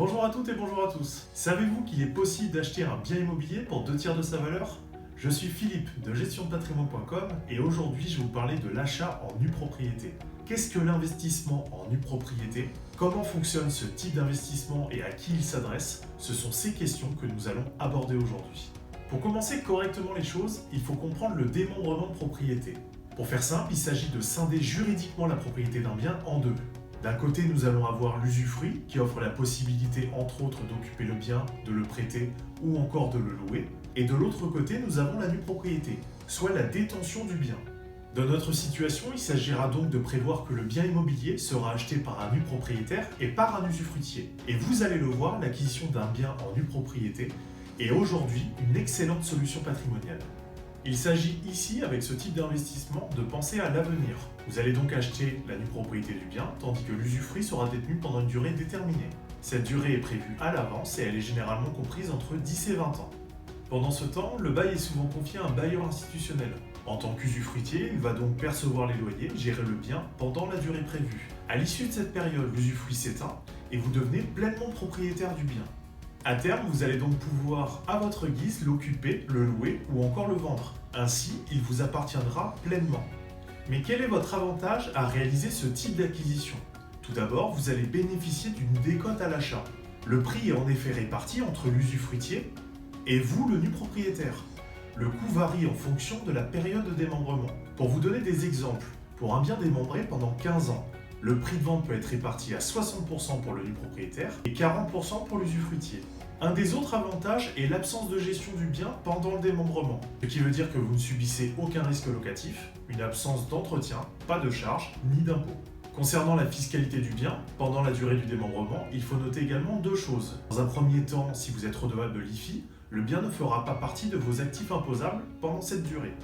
Bonjour à toutes et bonjour à tous. Savez-vous qu'il est possible d'acheter un bien immobilier pour 2 tiers de sa valeur? Je suis Philippe de gestiondepatrimoine.com et aujourd'hui je vais vous parler de l'achat en nue propriété. Qu'est-ce que l'investissement en nue propriété? Comment fonctionne ce type d'investissement et à qui il s'adresse? Ce sont ces questions que nous allons aborder aujourd'hui. Pour commencer correctement les choses, il faut comprendre le démembrement de propriété. Pour faire simple, il s'agit de scinder juridiquement la propriété d'un bien en deux. D'un côté, nous allons avoir l'usufruit qui offre la possibilité, entre autres, d'occuper le bien, de le prêter ou encore de le louer. Et de l'autre côté, nous avons la nue propriété, soit la détention du bien. Dans notre situation, il s'agira donc de prévoir que le bien immobilier sera acheté par un nu propriétaire et par un usufruitier. Et vous allez le voir, l'acquisition d'un bien en nue propriété est aujourd'hui une excellente solution patrimoniale. Il s'agit ici, avec ce type d'investissement, de penser à l'avenir. Vous allez donc acheter la nue propriété du bien, tandis que l'usufruit sera détenu pendant une durée déterminée. Cette durée est prévue à l'avance et elle est généralement comprise entre 10 et 20 ans. Pendant ce temps, le bail est souvent confié à un bailleur institutionnel. En tant qu'usufruitier, il va donc percevoir les loyers, gérer le bien pendant la durée prévue. À l'issue de cette période, l'usufruit s'éteint et vous devenez pleinement propriétaire du bien. À terme, vous allez donc pouvoir, à votre guise, l'occuper, le louer ou encore le vendre. Ainsi, il vous appartiendra pleinement. Mais quel est votre avantage à réaliser ce type d'acquisition? Tout d'abord, vous allez bénéficier d'une décote à l'achat. Le prix est en effet réparti entre l'usufruitier et vous, le nu propriétaire. Le coût varie en fonction de la période de démembrement. Pour vous donner des exemples, pour un bien démembré pendant 15 ans, le prix de vente peut être réparti à 60% pour le nu propriétaire et 40% pour l'usufruitier. Un des autres avantages est l'absence de gestion du bien pendant le démembrement, ce qui veut dire que vous ne subissez aucun risque locatif, une absence d'entretien, pas de charges ni d'impôts. Concernant la fiscalité du bien, pendant la durée du démembrement, il faut noter également deux choses. Dans un premier temps, si vous êtes redevable de l'IFI, le bien ne fera pas partie de vos actifs imposables pendant cette durée.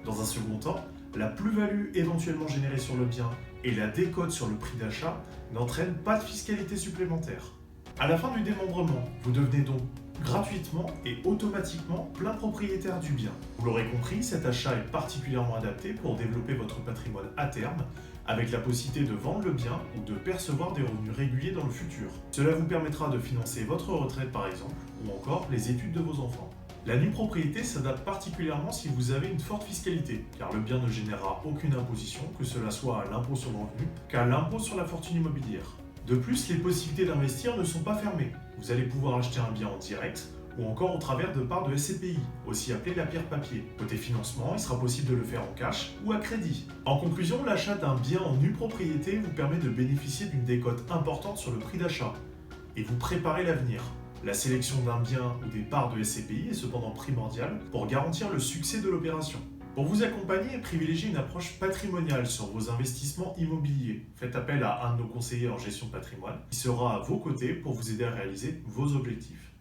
Dans un second temps, la plus-value éventuellement générée sur le bien et la décote sur le prix d'achat n'entraînent pas de fiscalité supplémentaire. À la fin du démembrement, vous devenez donc gratuitement et automatiquement plein propriétaire du bien. Vous l'aurez compris, cet achat est particulièrement adapté pour développer votre patrimoine à terme, avec la possibilité de vendre le bien ou de percevoir des revenus réguliers dans le futur. Cela vous permettra de financer votre retraite par exemple, ou encore les études de vos enfants. La nue propriété s'adapte particulièrement si vous avez une forte fiscalité, car le bien ne générera aucune imposition, que cela soit à l'impôt sur le revenu qu'à l'impôt sur la fortune immobilière. De plus, les possibilités d'investir ne sont pas fermées. Vous allez pouvoir acheter un bien en direct ou encore au travers de parts de SCPI, aussi appelées la pierre papier. Côté financement, il sera possible de le faire en cash ou à crédit. En conclusion, l'achat d'un bien en nue propriété vous permet de bénéficier d'une décote importante sur le prix d'achat et vous préparez l'avenir. La sélection d'un bien ou des parts de SCPI est cependant primordiale pour garantir le succès de l'opération. Pour vous accompagner et privilégier une approche patrimoniale sur vos investissements immobiliers, faites appel à un de nos conseillers en gestion de patrimoine qui sera à vos côtés pour vous aider à réaliser vos objectifs.